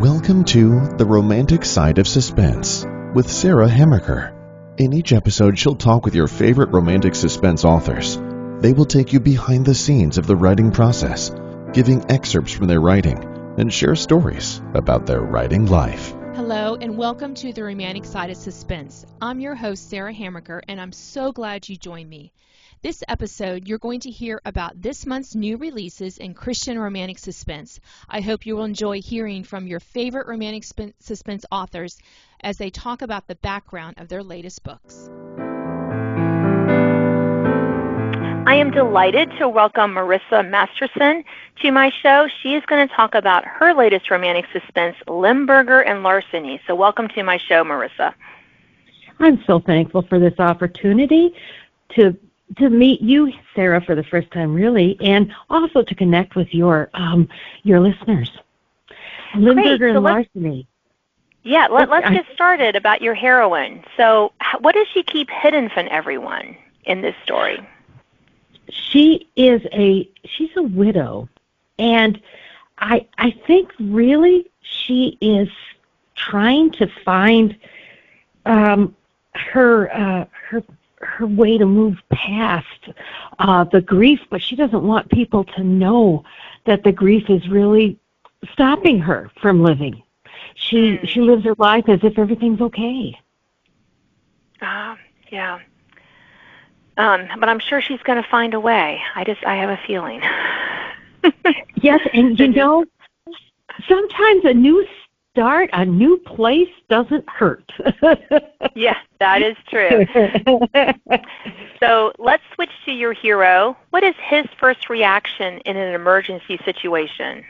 Welcome to The Romantic Side of Suspense with Sarah Hemmerker. In each episode, she'll talk with your favorite romantic suspense authors. They will take you behind the scenes of the writing process, giving excerpts from their writing, and share stories about their writing life. Hello and welcome to The Romantic Side of Suspense. I'm your host, Sarah Hemmerker, and I'm so glad you joined me. This episode, you're going to hear about this month's new releases in Christian romantic suspense. I hope you will enjoy hearing from your favorite romantic suspense authors as they talk about the background of their latest books. I am delighted to welcome Marisa Masterson to my show. She is going to talk about her latest romantic suspense, Limburger and Larceny. So welcome to my show, Marisa. I'm so thankful for this opportunity to meet you, Sarah, for the first time, really, and also to connect with your listeners. Limburger and Larceny. Yeah, let's get started about your heroine. So what does she keep hidden from everyone in this story? She's a widow, and I think really she is trying to find her way to move past the grief, but she doesn't want people to know that the grief is really stopping her from living. She lives her life as if everything's okay. Yeah. But I'm sure she's going to find a way. I have a feeling. Yes, and sometimes a new start, a new place doesn't hurt. Yeah, that is true. So let's switch to your hero. What is his first reaction in an emergency situation?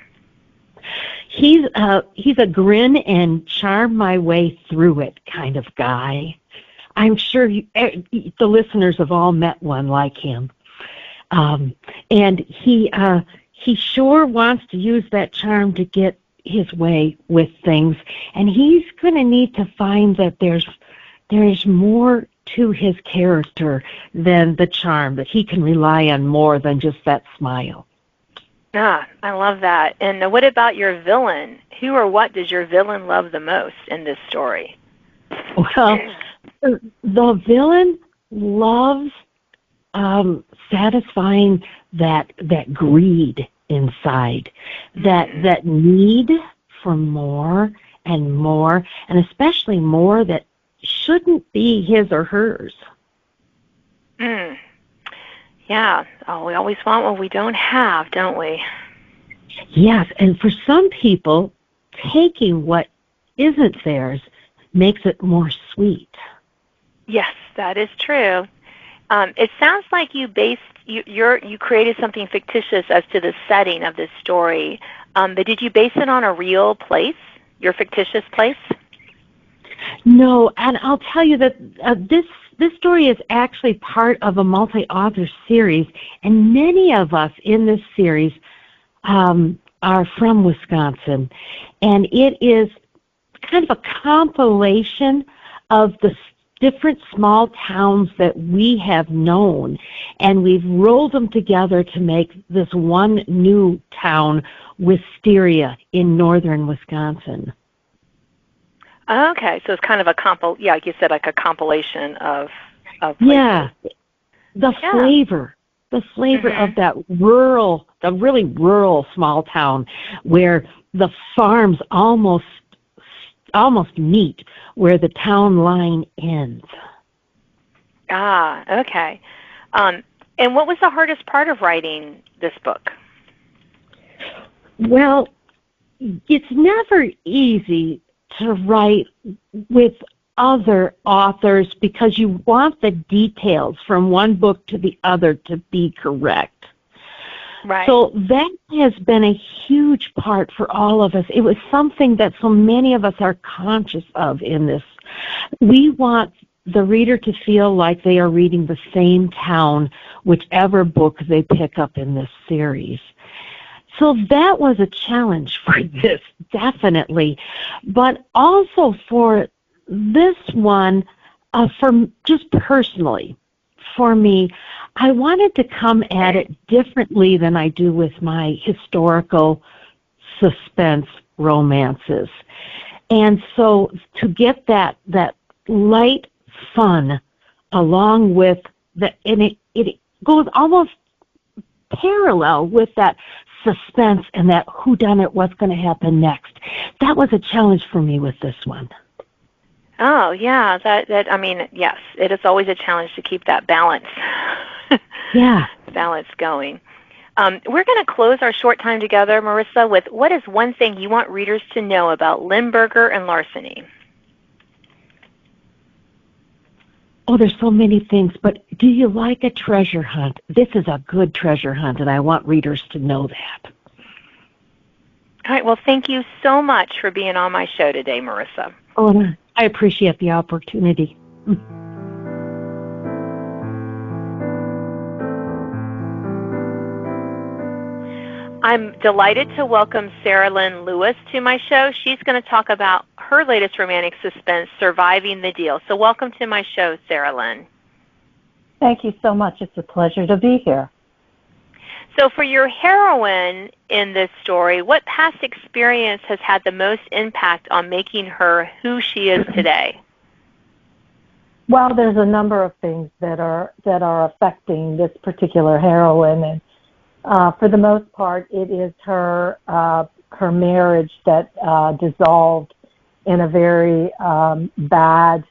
He's a grin and charm my way through it kind of guy. I'm sure the listeners have all met one like him. And he sure wants to use that charm to get his way with things. And he's going to need to find that there's more to his character than the charm, that he can rely on more than just that smile. I love that. And what about your villain? Who or what does your villain love the most in this story? Well, the villain loves satisfying that greed inside, that need for more and more, and especially more that shouldn't be his or hers. Yeah. Oh, we always want what we don't have, don't we? Yes, and for some people, taking what isn't theirs makes it more sweet. Yes, that is true. It sounds like you created something fictitious as to the setting of this story, but did you base it on a real place, your fictitious place? No, and I'll tell you that this story is actually part of a multi-author series, and many of us in this series are from Wisconsin, and it is kind of a compilation of the different small towns that we have known, and we've rolled them together to make this one new town, Wisteria, in northern Wisconsin. Okay, so it's kind of like you said, like a compilation of places. Yeah, the flavor of that really rural small town where the farms almost meet where the town line ends. Okay. And what was the hardest part of writing this book? Well, it's never easy to write with other authors because you want the details from one book to the other to be correct. Right. So that has been a huge part for all of us. It was something that so many of us are conscious of in this. We want the reader to feel like they are reading the same town, whichever book they pick up in this series. So that was a challenge for this, definitely. But also for this one, for just personally, for me, I wanted to come at it differently than I do with my historical suspense romances. And so to get that light fun along with and it goes almost parallel with that suspense and that whodunit, what's going to happen next. That was a challenge for me with this one. Oh, yeah. I mean, yes, it is always a challenge to keep that balance. Yeah. Balance going. We're going to close our short time together, Marisa, with what is one thing you want readers to know about Limburger and Larceny? Oh, there's so many things, but do you like a treasure hunt? This is a good treasure hunt, and I want readers to know that. All right. Well, thank you so much for being on my show today, Marisa. Oh, and I appreciate the opportunity. I'm delighted to welcome Seralynn Lewis to my show. She's going to talk about her latest romantic suspense, Surviving the Deal. So welcome to my show, Seralynn. Thank you so much. It's a pleasure to be here. So for your heroine in this story, what past experience has had the most impact on making her who she is today? Well, there's a number of things that are affecting this particular heroine, and for the most part, it is her marriage that dissolved in a very bad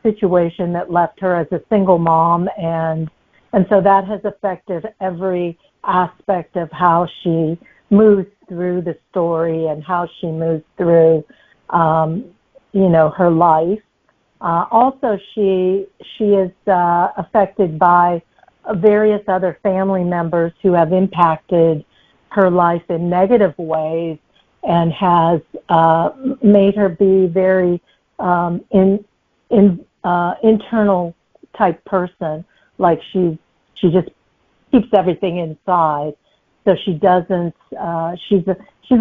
situation that left her as a single mom, and so that has affected every aspect of how she moves through the story and how she moves through, her life. Also, she is affected by various other family members who have impacted her life in negative ways and has made her be very internal type person. Like she just keeps everything inside, so she doesn't. She's a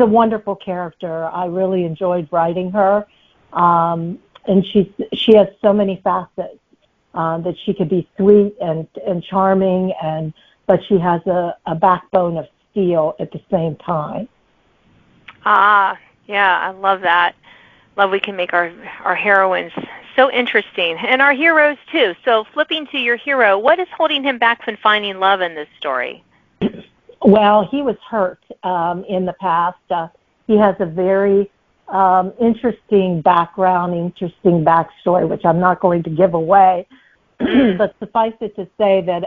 wonderful character. I really enjoyed writing her, and she has so many facets. That she could be sweet and charming, but she has a backbone of steel at the same time. Ah, yeah, I love that. Love we can make our heroines so interesting, and our heroes too. So flipping to your hero, what is holding him back from finding love in this story? Well, he was hurt in the past. He has a very interesting background, interesting backstory, which I'm not going to give away. But suffice it to say that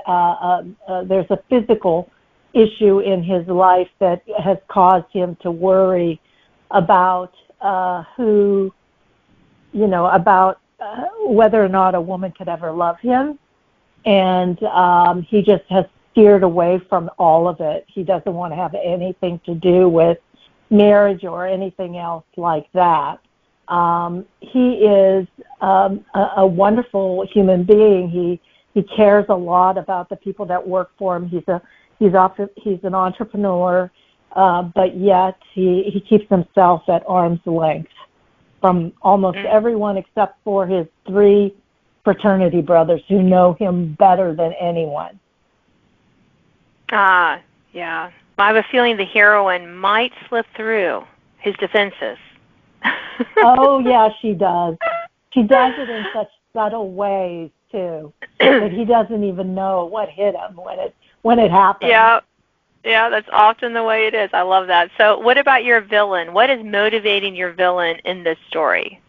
there's a physical issue in his life that has caused him to worry about whether or not a woman could ever love him. And he just has steered away from all of it. He doesn't want to have anything to do with marriage or anything else like that. He is a wonderful human being. He cares a lot about the people that work for him. He's an entrepreneur, but yet he keeps himself at arm's length from almost everyone except for his 3 fraternity brothers who know him better than anyone. Ah, yeah. I have a feeling the heroine might slip through his defenses. Oh, yeah, she does. She does it in such subtle ways, too, that he doesn't even know what hit him when it happens. Yeah, that's often the way it is. I love that. So what about your villain? What is motivating your villain in this story?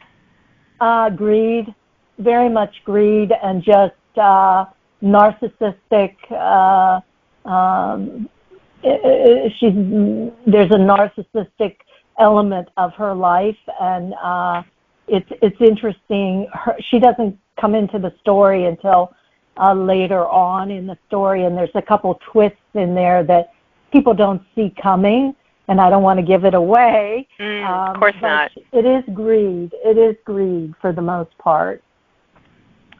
Greed, very much greed, and just narcissistic. There's a narcissistic element of her life, and it's interesting. She doesn't come into the story until later on in the story, and there's a couple twists in there that people don't see coming, and I don't want to give it away. Of course not. It is greed. It is greed for the most part.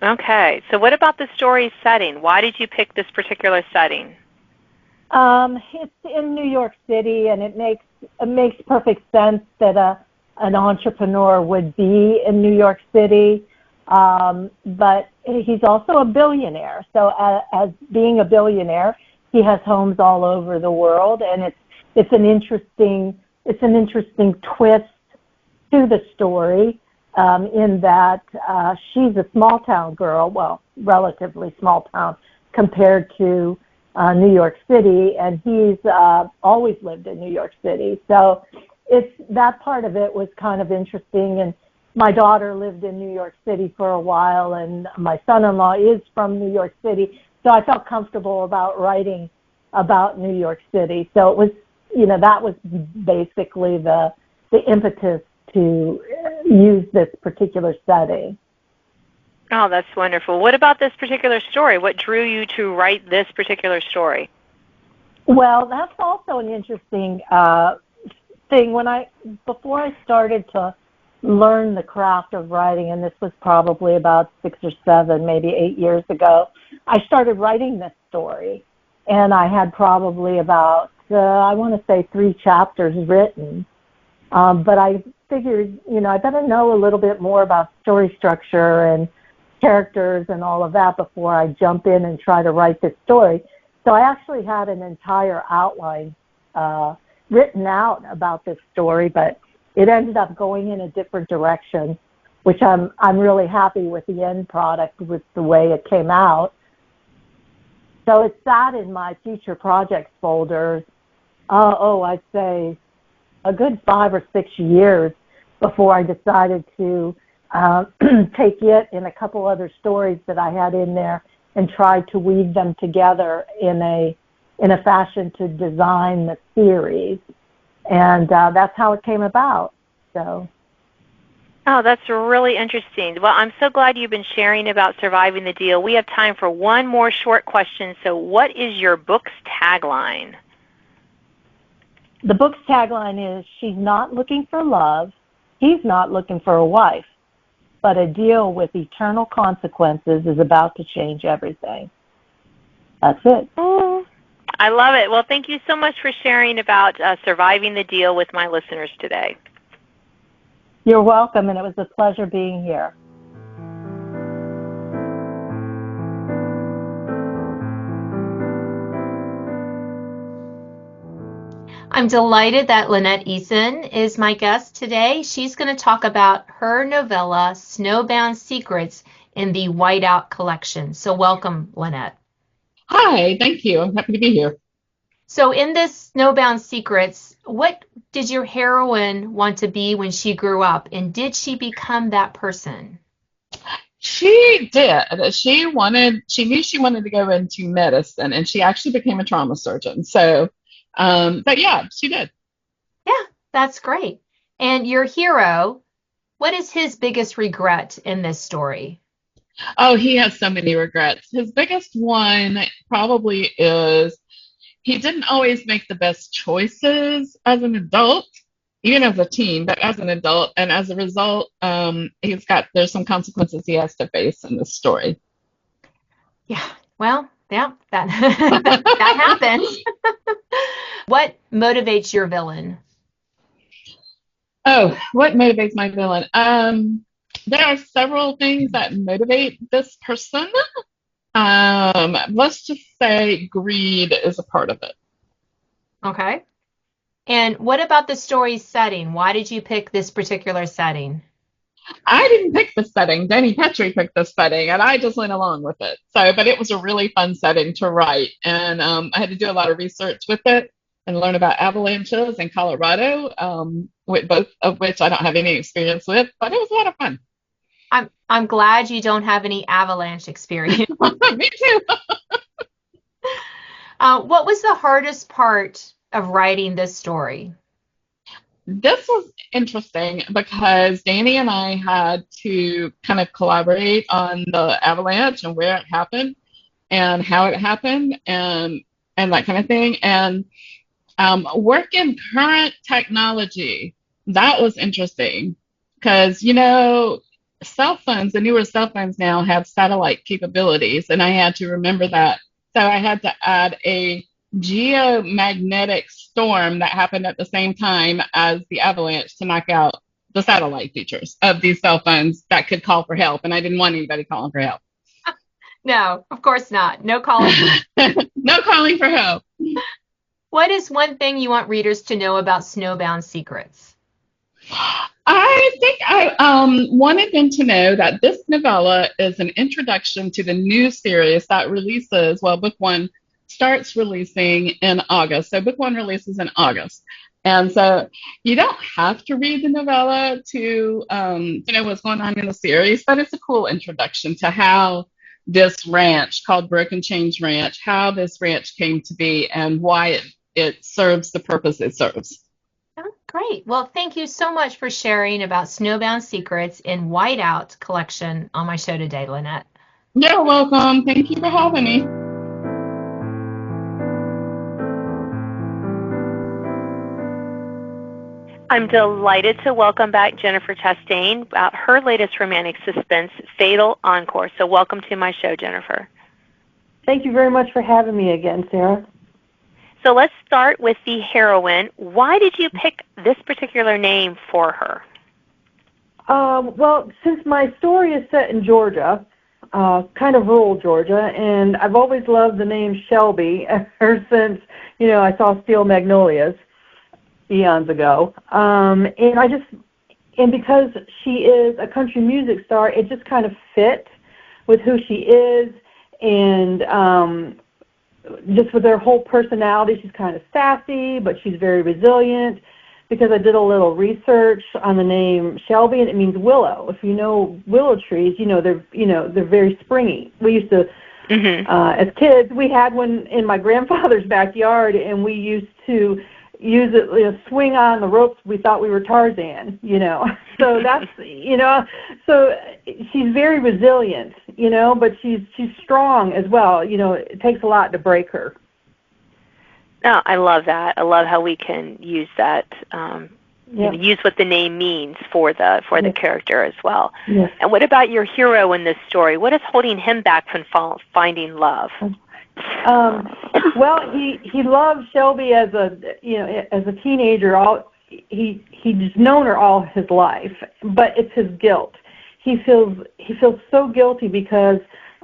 Okay, so what about the story's setting? Why did you pick this particular setting? It's in New York City, and it makes perfect sense that an entrepreneur would be in New York City. But he's also a billionaire. So as being a billionaire, he has homes all over the world, and it's an interesting it's an interesting twist to the story in that she's a small town girl, well, relatively small town compared to New York City, and he's always lived in New York City. So that part of it was kind of interesting. And my daughter lived in New York City for a while, and my son-in-law is from New York City. So I felt comfortable about writing about New York City. So it was, that was basically the impetus to use this particular setting. Oh, that's wonderful. What about this particular story? What drew you to write this particular story? Well, that's also an interesting thing. Before I started to learn the craft of writing, and this was probably about 6 or 7, maybe 8 years ago, I started writing this story. And I had probably about, I want to say 3 chapters written. But I figured, I better know a little bit more about story structure and characters and all of that before I jump in and try to write this story. So I actually had an entire outline written out about this story, but it ended up going in a different direction, which I'm really happy with the end product, with the way it came out. So it sat in my future projects folder, I'd say a good 5 or 6 years before I decided to take it and a couple other stories that I had in there and try to weave them together in a fashion to design the series. And that's how it came about. So. Oh, that's really interesting. Well, I'm so glad you've been sharing about Surviving the Deal. We have time for one more short question. So what is your book's tagline? The book's tagline is, she's not looking for love, he's not looking for a wife, but a deal with eternal consequences is about to change everything. That's it. Oh, I love it. Well, thank you so much for sharing about Surviving the Deal with my listeners today. You're welcome, and it was a pleasure being here. I'm delighted that Lynette Eason is my guest today. She's going to talk about her novella, Snowbound Secrets, in the Whiteout collection. So welcome, Lynette. Hi, thank you. I'm happy to be here. So in this Snowbound Secrets, what did your heroine want to be when she grew up, and did she become that person? She did. She knew she wanted to go into medicine, and she actually became a trauma surgeon. So, but yeah, she did. Yeah, that's great. And your hero, what is his biggest regret in this story? Oh, he has so many regrets. His biggest one probably is he didn't always make the best choices as an adult, even as a teen, but as an adult. And as a result, there's some consequences he has to face in this story. Yeah, well, yeah, that happens. What motivates your villain? Oh, what motivates my villain? There are several things that motivate this person. Let's just say greed is a part of it. Okay. And what about the story's setting? Why did you pick this particular setting? I didn't pick the setting. Danny Petrie picked the setting, and I just went along with it. But it was a really fun setting to write, and I had to do a lot of research with it and learn about avalanches in Colorado, with both of which I don't have any experience with, but it was a lot of fun. I'm glad you don't have any avalanche experience. Me too. What was the hardest part of writing this story? This was interesting because Danny and I had to kind of collaborate on the avalanche and where it happened and how it happened and that kind of thing. And work in current technology, that was interesting because, cell phones, the newer cell phones now have satellite capabilities, and I had to remember that. So I had to add a geomagnetic storm that happened at the same time as the avalanche to knock out the satellite features of these cell phones that could call for help, and I didn't want anybody calling for help. No, of course not. No calling. No calling for help. What is one thing you want readers to know about Snowbound Secrets? I think I wanted them to know that this novella is an introduction to the new series that releases, well, book one starts releasing in August. So book one releases in August. And so you don't have to read the novella to know what's going on in the series, but it's a cool introduction to how this ranch called Broken Chains Ranch, how this ranch came to be and why it serves the purpose it serves. Oh, great. Well, thank you so much for sharing about Snowbound Secrets in Whiteout collection on my show today, Lynette. You're welcome. Thank you for having me. I'm delighted to welcome back Jennifer Chastain about her latest romantic suspense, Fatal Encore. So welcome to my show, Jennifer. Thank you very much for having me again, Sarah. So let's start with the heroine. Why did you pick this particular name for her? Well, since my story is set in Georgia, kind of rural Georgia, and I've always loved the name Shelby ever since, I saw Steel Magnolias eons ago. And because she is a country music star, it just kind of fit with who she is, and just with her whole personality. She's kind of sassy, but she's very resilient. Because I did a little research on the name Shelby, and it means willow. If you know willow trees, they're very springy. We used to, as kids, we had one in my grandfather's backyard, and we used to use it, swing on the ropes. We thought we were Tarzan, So that's, so she's very resilient, but she's strong as well. It takes a lot to break her. No, I love that. I love how we can use that, use what the name means for the character as well. Yes. And what about your hero in this story? What is holding him back from finding love? Well, he loved Shelby as a teenager. He's known her all his life, but it's his guilt. He feels so guilty because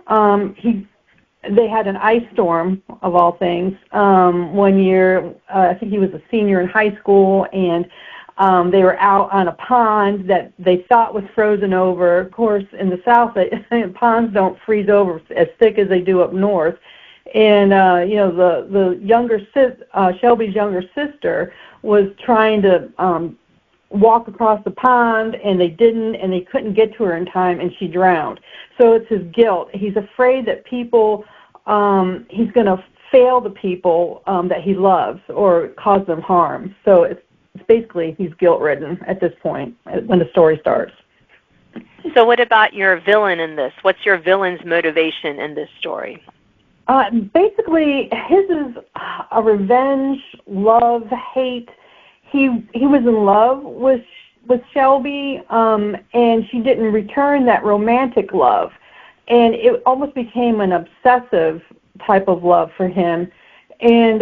they had an ice storm, of all things, one year. I think he was a senior in high school, and they were out on a pond that they thought was frozen over. Of course, in the South, ponds don't freeze over as thick as they do up north. And the Shelby's younger sister was trying to walk across the pond, and they didn't, and they couldn't get to her in time, and she drowned. So it's his guilt. He's afraid that people, he's going to fail the people that he loves or cause them harm. So it's basically he's guilt-ridden at this point when the story starts. So what about your villain in this? What's your villain's motivation in this story? Basically, his is a revenge, love, hate. He was in love with Shelby, and she didn't return that romantic love, and it almost became an obsessive type of love for him. And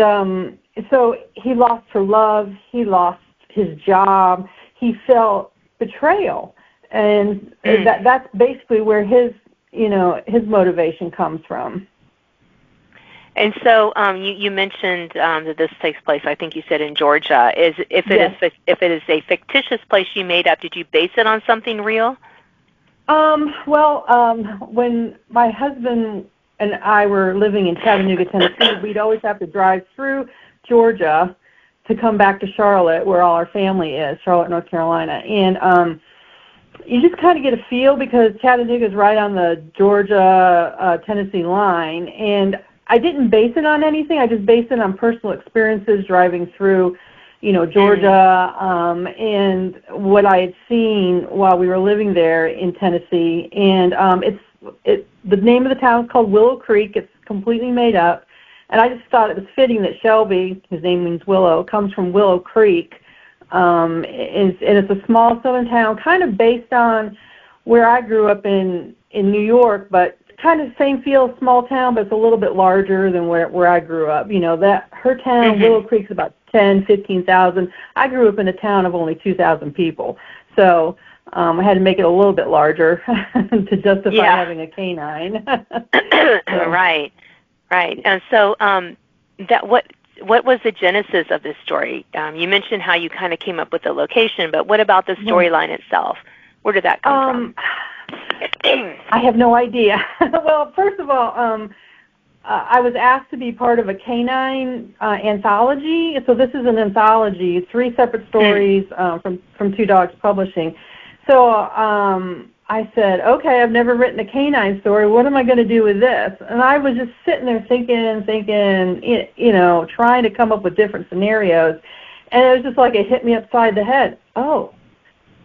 so he lost her love. He lost his job. He felt betrayal, and that's basically where his motivation comes from. And so you mentioned that this takes place, I think you said, in Georgia. If it is a fictitious place you made up, did you base it on something real? When my husband and I were living in Chattanooga, Tennessee, we'd always have to drive through Georgia to come back to Charlotte, where all our family is, Charlotte, North Carolina. And you just kind of get a feel because Chattanooga is right on the Georgia-Tennessee line. And I didn't base it on anything. I just based it on personal experiences driving through, Georgia, and what I had seen while we were living there in Tennessee. And the name of the town is called Willow Creek. It's completely made up. And I just thought it was fitting that Shelby, his name means Willow, comes from Willow Creek. And it's a small southern town, kind of based on where I grew up in New York, but kind of same feel, small town, but it's a little bit larger than where I grew up. That her town, Willow Creek's about 15,000. I grew up in a town of only 2,000 people. So I had to make it a little bit larger to justify having a canine. Right. And so what was the genesis of this story? You mentioned how you kind of came up with the location, but what about the storyline itself? Where did that come from? I have no idea. Well, first of all, I was asked to be part of a canine anthology. So this is an anthology, 3 separate stories from Two Dogs Publishing. So I said, okay, I've never written a canine story. What am I going to do with this? And I was just sitting there thinking, you know, trying to come up with different scenarios. And it was just like it hit me upside the head. Oh,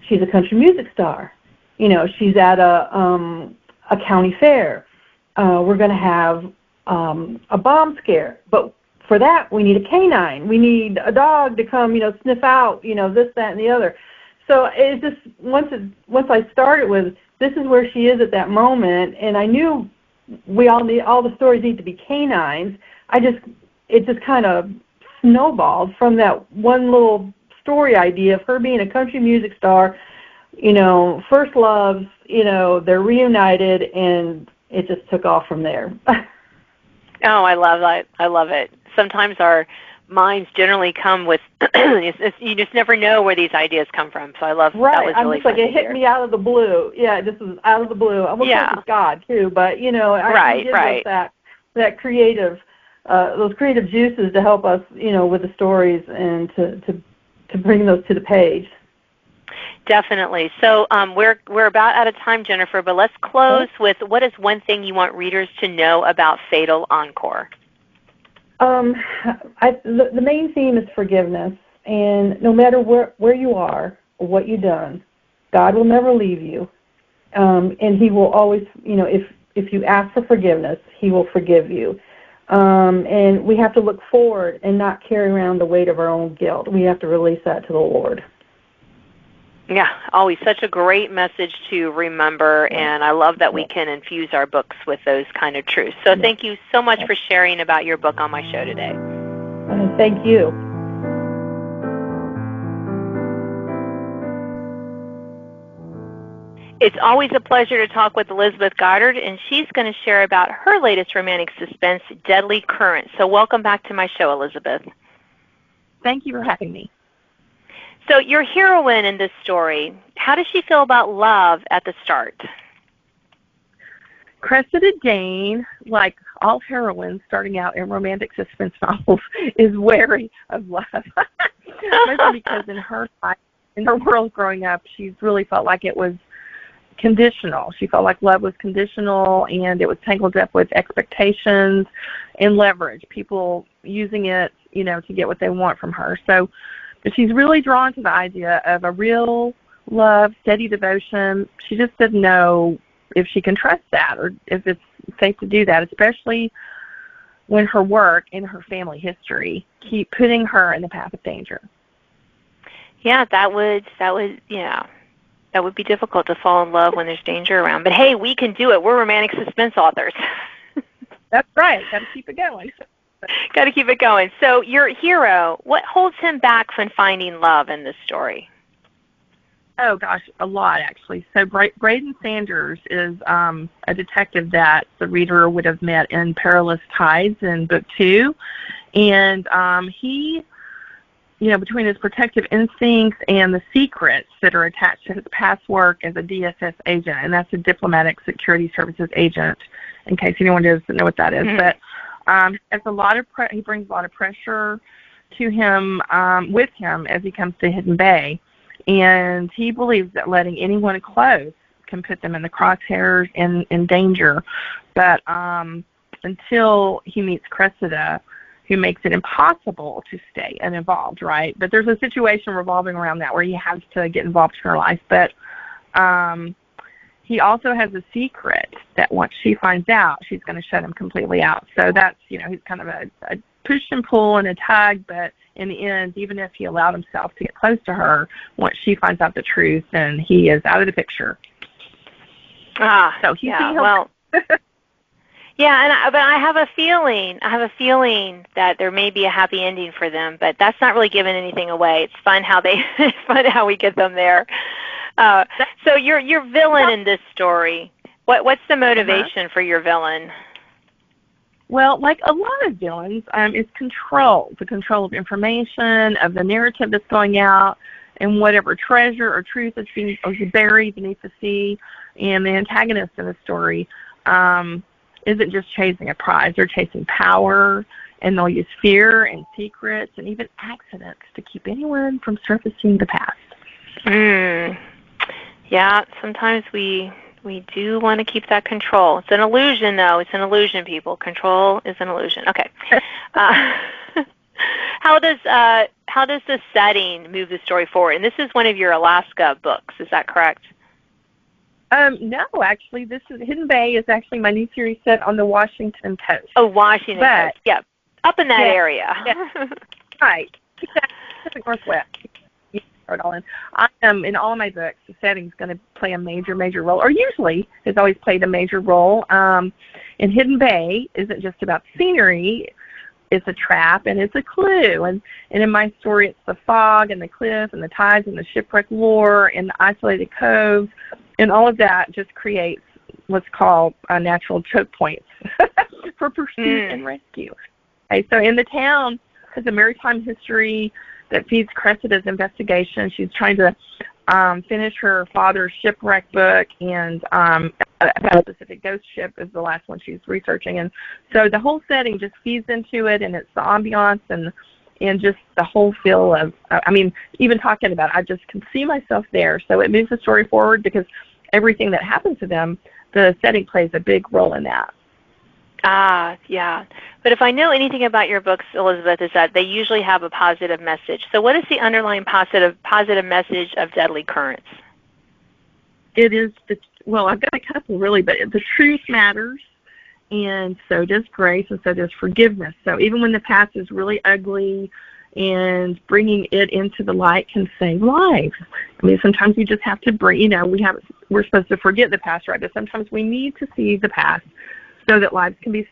she's a country music star. You know, she's at a county fair. We're going to have a bomb scare. But for that, we need a canine. We need a dog to come, you know, sniff out, you know, this, that, and the other. So it just, once I started with, this is where she is at that moment, and I knew all the stories need to be canines, it just kind of snowballed from that one little story idea of her being a country music star, you know, first loves, you know, they're reunited, and it just took off from there. Oh, I love that. I love it. Sometimes our minds generally come with, you just never know where these ideas come from. So I love that. Was really I'm just like, it hit me out of the blue. Yeah, this was out of the blue. I was like God too, but you know, I give us that creative, those creative juices to help us, you know, with the stories and to bring those to the page. Definitely. So we're about out of time, Jennifer, but let's close with, what is one thing you want readers to know about Fatal Encore? The main theme is forgiveness, and no matter where you are or what you've done, God will never leave you, and He will always, you know, if you ask for forgiveness, He will forgive you. And we have to look forward and not carry around the weight of our own guilt. We have to release that to the Lord. Yeah, always such a great message to remember, and I love that we can infuse our books with those kind of truths. So thank you so much for sharing about your book on my show today. Thank you. It's always a pleasure to talk with Elizabeth Goddard, and she's going to share about her latest romantic suspense, Deadly Current. So welcome back to my show, Elizabeth. Thank you for having me. So your heroine in this story, how does she feel about love at the start? Cressida Dane, like all heroines starting out in romantic suspense novels, is wary of love. Mostly because in her life, in her world growing up, she's really felt like it was conditional. She felt like love was conditional, and it was tangled up with expectations and leverage, people using it, you know, to get what they want from her. So she's really drawn to the idea of a real love, steady devotion. She just doesn't know if she can trust that or if it's safe to do that, especially when her work and her family history keep putting her in the path of danger. Yeah, that would be difficult to fall in love when there's danger around. But hey, we can do it. We're romantic suspense authors. That's right. Got to keep it going. Got to keep it going. So your hero, what holds him back from finding love in this story? Oh, gosh, a lot, actually. So Braden Sanders is a detective that the reader would have met in Perilous Tides in Book 2. And he, you know, between his protective instincts and the secrets that are attached to his past work as a DSS agent, and that's a Diplomatic Security Services agent, in case anyone doesn't know what that is. But it's a lot of he brings a lot of pressure to him with him as he comes to Hidden Bay, and he believes that letting anyone close can put them in the crosshairs and in danger. But until he meets Cressida, who makes it impossible to stay uninvolved, right? But there's a situation revolving around that where he has to get involved in her life. But he also has a secret that once she finds out, she's going to shut him completely out. So that's, you know, he's kind of a push and pull and a tug, but in the end, even if he allowed himself to get close to her, once she finds out the truth, then he is out of the picture. So he's well, yeah, but I have a feeling that there may be a happy ending for them, but that's not really giving anything away. It's fun how we get them there. So your villain in this story, what's the motivation for your villain? Well, like a lot of villains, it's control, the control of information, of the narrative that's going out, and whatever treasure or truth that's being buried beneath the sea. And the antagonist in the story isn't just chasing a prize. They're chasing power, and they'll use fear and secrets and even accidents to keep anyone from surfacing the past. Yeah, sometimes we do want to keep that control. It's an illusion, though. It's an illusion, people. Control is an illusion. Okay. How does the setting move the story forward? And this is one of your Alaska books. Is that correct? No, actually, this is Hidden Bay is actually my new series set on the Washington coast. Oh, Washington coast. Yeah, up in that area. Yeah. Right. Pacific Northwest. I am in all of my books. The setting's going to play a major role, or usually has always played a major role. And Hidden Bay isn't just about scenery; it's a trap and it's a clue. And in my story, it's the fog and the cliff and the tides and the shipwreck lore and the isolated coves, and all of that just creates what's called natural choke points for pursuit and rescue. Okay, so in the town has a maritime history that feeds Cressida's investigation. She's trying to finish her father's shipwreck book, and about a specific ghost ship is the last one she's researching. And so the whole setting just feeds into it, and it's the ambiance and just the whole feel of, even talking about it, I just can see myself there. So it moves the story forward because everything that happens to them, the setting plays a big role in that. Yeah. But if I know anything about your books, Elizabeth, is that they usually have a positive message. So what is the underlying positive message of Deadly Currents? It is, I've got a couple really, but the truth matters, and so does grace, and so does forgiveness. So even when the past is really ugly, and bringing it into the light can save lives. Sometimes you just have to bring, we're supposed to forget the past, right? But sometimes we need to see the past so that lives can be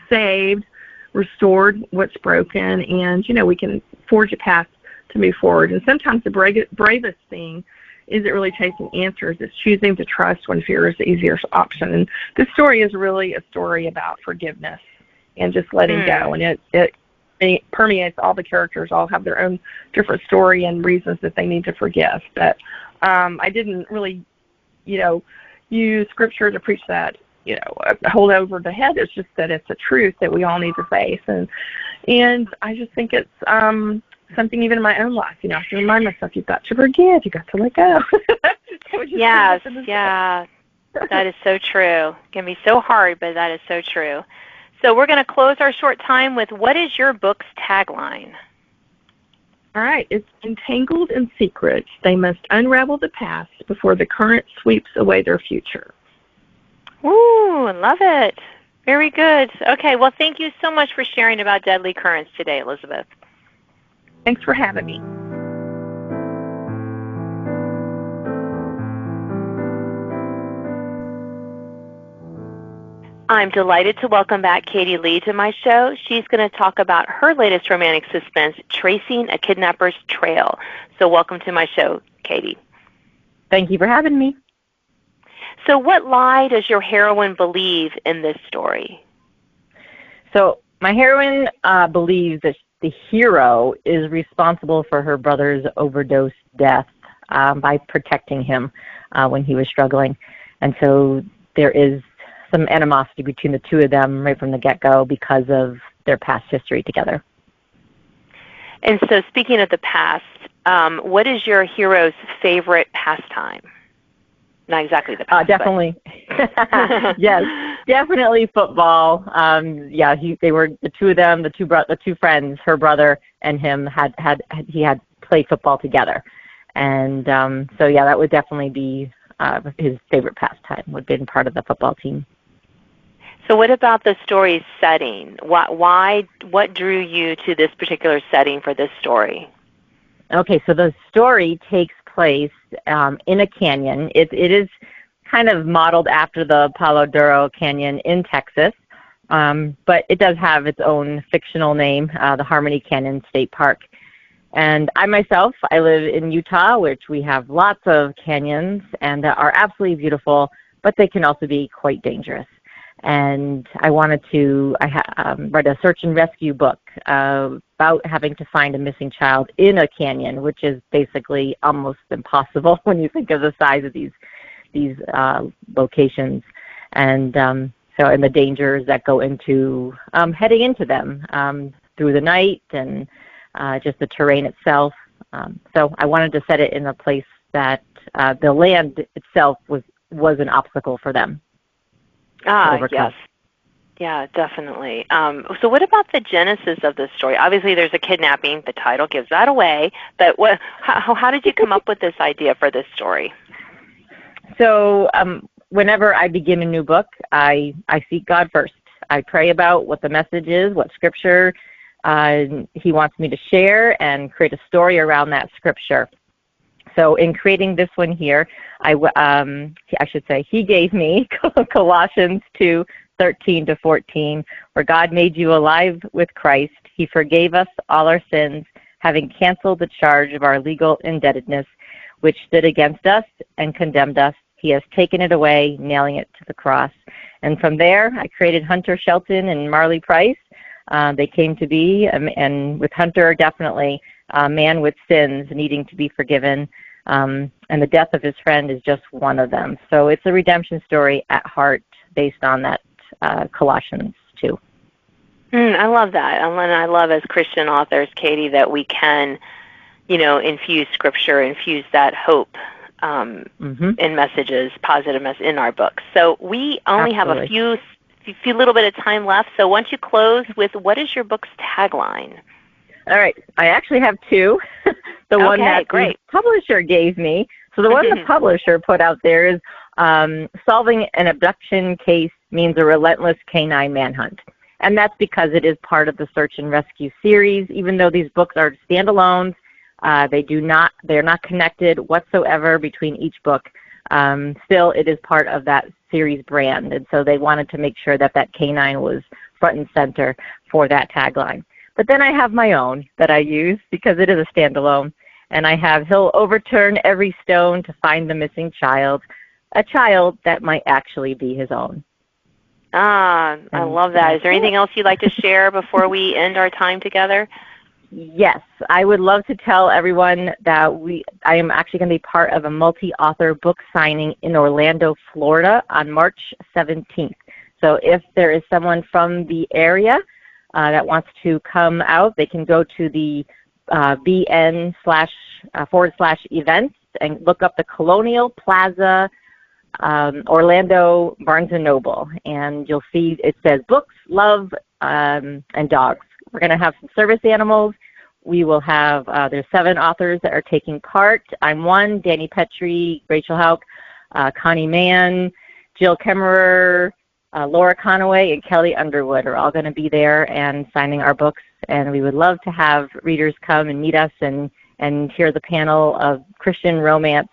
saved, restored, what's broken, and, we can forge a path to move forward. And sometimes the bravest thing isn't really chasing answers. It's choosing to trust when fear is the easier option. And this story is really a story about forgiveness and just letting go. And it permeates all the characters. All have their own different story and reasons that they need to forgive. But I didn't really, use scripture to preach that, hold over the head. It's just that it's a truth that we all need to face. And I just think it's something even in my own life. I have to remind myself, you've got to forgive. You've got to let go. Yes, yeah. That is so true. It can be so hard, but that is so true. So we're going to close our short time with, what is your book's tagline? All right. It's entangled in secrets. They must unravel the past before the current sweeps away their future. Ooh, love it. Very good. Okay, well, thank you so much for sharing about Deadly Currents today, Elizabeth. Thanks for having me. I'm delighted to welcome back Katy Lee to my show. She's going to talk about her latest romantic suspense, Tracing a Kidnapper's Trail. So welcome to my show, Katy. Thank you for having me. So what lie does your heroine believe in this story? So my heroine believes that the hero is responsible for her brother's overdose death by protecting him when he was struggling. And so there is some animosity between the two of them right from the get-go because of their past history together. And so speaking of the past, what is your hero's favorite pastime? Not exactly the past. Definitely. Yes, definitely football. They were the two of them, the two friends, her brother and him had played football together, and that would definitely be his favorite pastime. Would have been part of the football team. So what about the story's setting? What drew you to this particular setting for this story? Okay, so the story takes place in a canyon. It is kind of modeled after the Palo Duro Canyon in Texas, but it does have its own fictional name, the Harmony Canyon State Park. And I live in Utah, which we have lots of canyons and that are absolutely beautiful, but they can also be quite dangerous. And I wanted to, read a search and rescue book about having to find a missing child in a canyon, which is basically almost impossible when you think of the size of these locations. And and the dangers that go into heading into them through the night and just the terrain itself. So I wanted to set it in a place that the land itself was an obstacle for them. Yes. Yeah, definitely. So what about the genesis of this story? Obviously, there's a kidnapping. The title gives that away. But how did you come up with this idea for this story? So whenever I begin a new book, I seek God first. I pray about what the message is, what scripture He wants me to share, and create a story around that scripture. So in creating this one here, I should say, He gave me Colossians 2:13-14, where God made you alive with Christ. He forgave us all our sins, having canceled the charge of our legal indebtedness, which stood against us and condemned us. He has taken it away, nailing it to the cross. And from there, I created Hunter Shelton and Marley Price. They came to be, and with Hunter, definitely a man with sins needing to be forgiven. And the death of his friend is just one of them. So it's a redemption story at heart based on that Colossians 2. I love that. And I love as Christian authors, Katy, that we can, infuse scripture, infuse that hope in messages, positive messages in our books. So we only have a few little bit of time left. So why don't you close with what is your book's tagline? All right. I actually have two. The one that the publisher gave me. So the one the publisher put out there is solving an abduction case means a relentless canine manhunt. And that's because it is part of the Search and Rescue series. Even though these books are standalones, they're not connected whatsoever between each book. Still, it is part of that series brand. And so they wanted to make sure that canine was front and center for that tagline. But then I have my own that I use because it is a standalone. And I have, he'll overturn every stone to find the missing child, a child that might actually be his own. I love that. Is there anything else you'd like to share before we end our time together? Yes, I would love to tell everyone that I am actually going to be part of a multi-author book signing in Orlando, Florida on March 17th. So if there is someone from the area that wants to come out, they can go to the BN//events and look up the Colonial Plaza Orlando Barnes & Noble. And you'll see it says books, love, and dogs. We're going to have some service animals. We will have, there's 7 authors that are taking part. I'm one, Danny Petrie, Rachel Hauk, Connie Mann, Jill Kemmerer, Laura Conaway, and Kelly Underwood are all going to be there and signing our books. And we would love to have readers come and meet us and hear the panel of Christian romance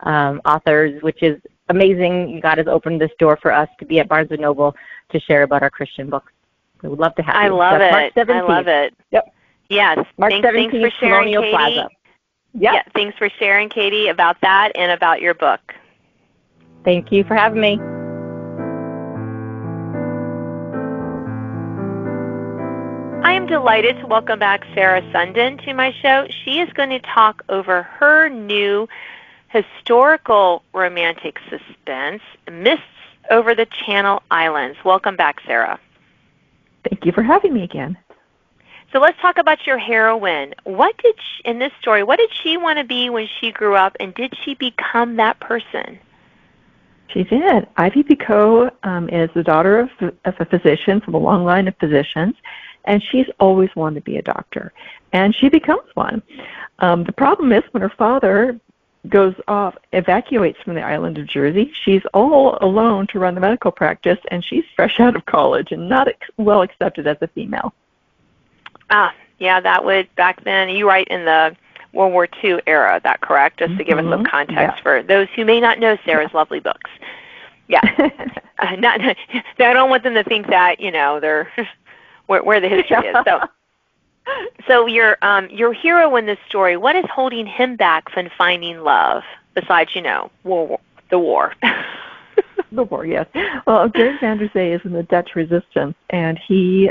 authors, which is amazing. God has opened this door for us to be at Barnes & Noble to share about our Christian books. We would love to have you. I love it. March 17th. I love it. Yep. Yes. March 17th, thanks for sharing, Colonial Katy. Plaza. Yep. Yeah, thanks for sharing, Katy, about that and about your book. Thank you for having me. I am delighted to welcome back Sarah Sundin to my show. She is going to talk over her new historical romantic suspense, Mists Over the Channel Islands. Welcome back, Sarah. Thank you for having me again. So let's talk about your heroine. In this story, what did she want to be when she grew up, and did she become that person? She did. Ivy Picot is the daughter of a physician from a long line of physicians, and she's always wanted to be a doctor, and she becomes one. The problem is when her father goes off, evacuates from the island of Jersey, she's all alone to run the medical practice, and she's fresh out of college and not well accepted as a female. Yeah, that would, back then, you write in the World War II era, that correct? Just to give us some context for those who may not know Sarah's lovely books. Yeah. I don't want them to think that, they're where the history is. So your hero in this story, what is holding him back from finding love besides, the war? The war, yes. Well, Dirk van der Zee is in the Dutch resistance, and he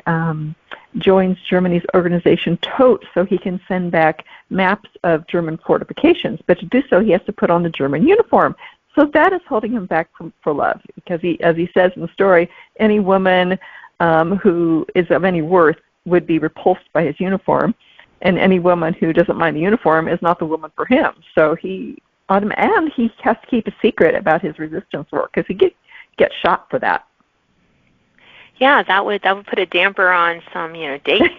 joins Germany's organization TOTE so he can send back maps of German fortifications. But to do so, he has to put on the German uniform. So that is holding him back for love, because he, as he says in the story, any woman who is of any worth would be repulsed by his uniform, and any woman who doesn't mind the uniform is not the woman for him. So he has to keep a secret about his resistance work, because he gets shot for that. Yeah, that would put a damper on some, date.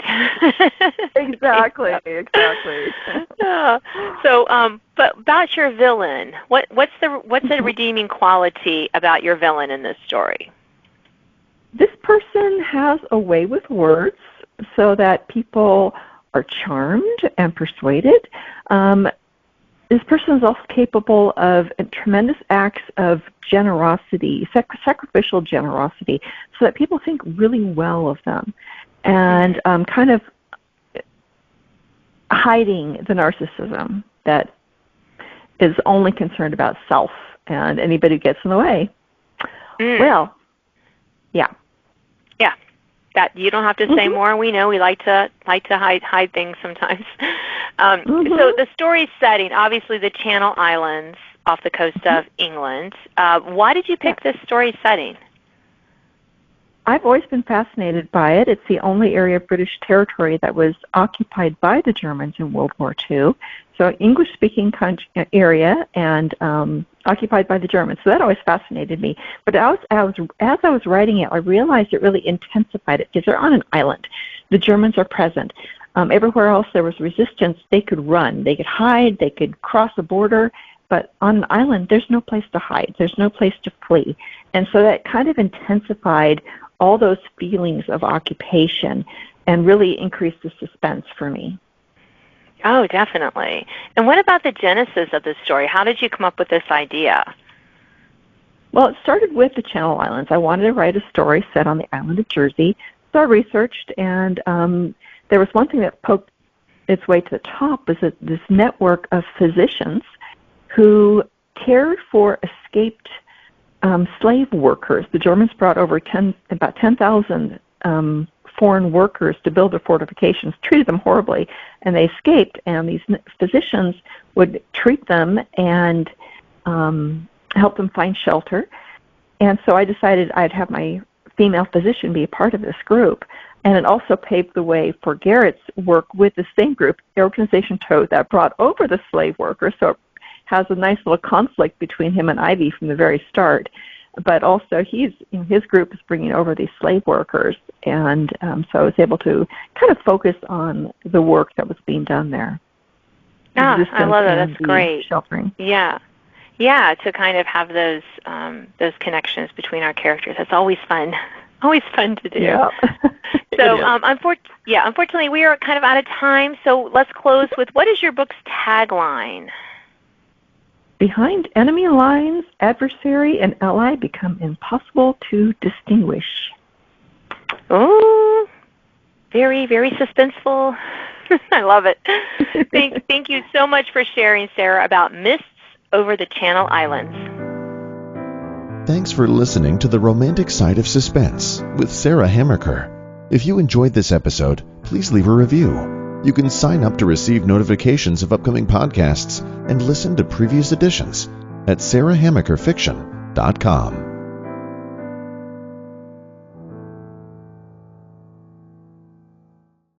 Exactly. Yeah. So, but about your villain, what's the redeeming quality about your villain in this story? This person has a way with words so that people are charmed and persuaded. This person is also capable of tremendous acts of generosity, sacrificial generosity, so that people think really well of them, and kind of hiding the narcissism that is only concerned about self and anybody who gets in the way. Well, yeah. Yeah. That you don't have to say more. We know we like to hide things sometimes. So the story setting, obviously the Channel Islands off the coast of England. Why did you pick this story setting? I've always been fascinated by it. It's the only area of British territory that was occupied by the Germans in World War II. So English-speaking area and occupied by the Germans. So that always fascinated me. But as I was writing it, I realized it really intensified it, because they're on an island. The Germans are present. Everywhere else there was resistance, they could run. They could hide. They could cross a border. But on an island, there's no place to hide. There's no place to flee. And so that kind of intensified all those feelings of occupation and really increased the suspense for me. Oh, definitely. And what about the genesis of this story? How did you come up with this idea? Well, it started with the Channel Islands. I wanted to write a story set on the island of Jersey. So I researched, and there was one thing that poked its way to the top, was that this network of physicians who cared for escaped slave workers. The Germans brought over about 10,000 foreign workers to build their fortifications, treated them horribly, and they escaped, and these physicians would treat them and help them find shelter. And so I decided I'd have my female physician be a part of this group. And it also paved the way for Garrett's work with the same group, the organization TOTE, that brought over the slave workers. So it has a nice little conflict between him and Ivy from the very start. But also his group is bringing over these slave workers. And so I was able to kind of focus on the work that was being done there. I love that. That's great. Sheltering. Yeah. Yeah, to kind of have those connections between our characters. That's always fun. Always fun to do. Yeah. So, unfortunately, we are kind of out of time. So let's close with, what is your book's tagline? Behind enemy lines, adversary and ally become impossible to distinguish. Oh, very, very suspenseful. I love it. Thank you so much for sharing, Sarah, about Mists over the Channel Islands. Thanks for listening to The Romantic Side of Suspense with Sarah Hammaker. If you enjoyed this episode, please leave a review. You can sign up to receive notifications of upcoming podcasts and listen to previous editions at sarahhammakerfiction.com.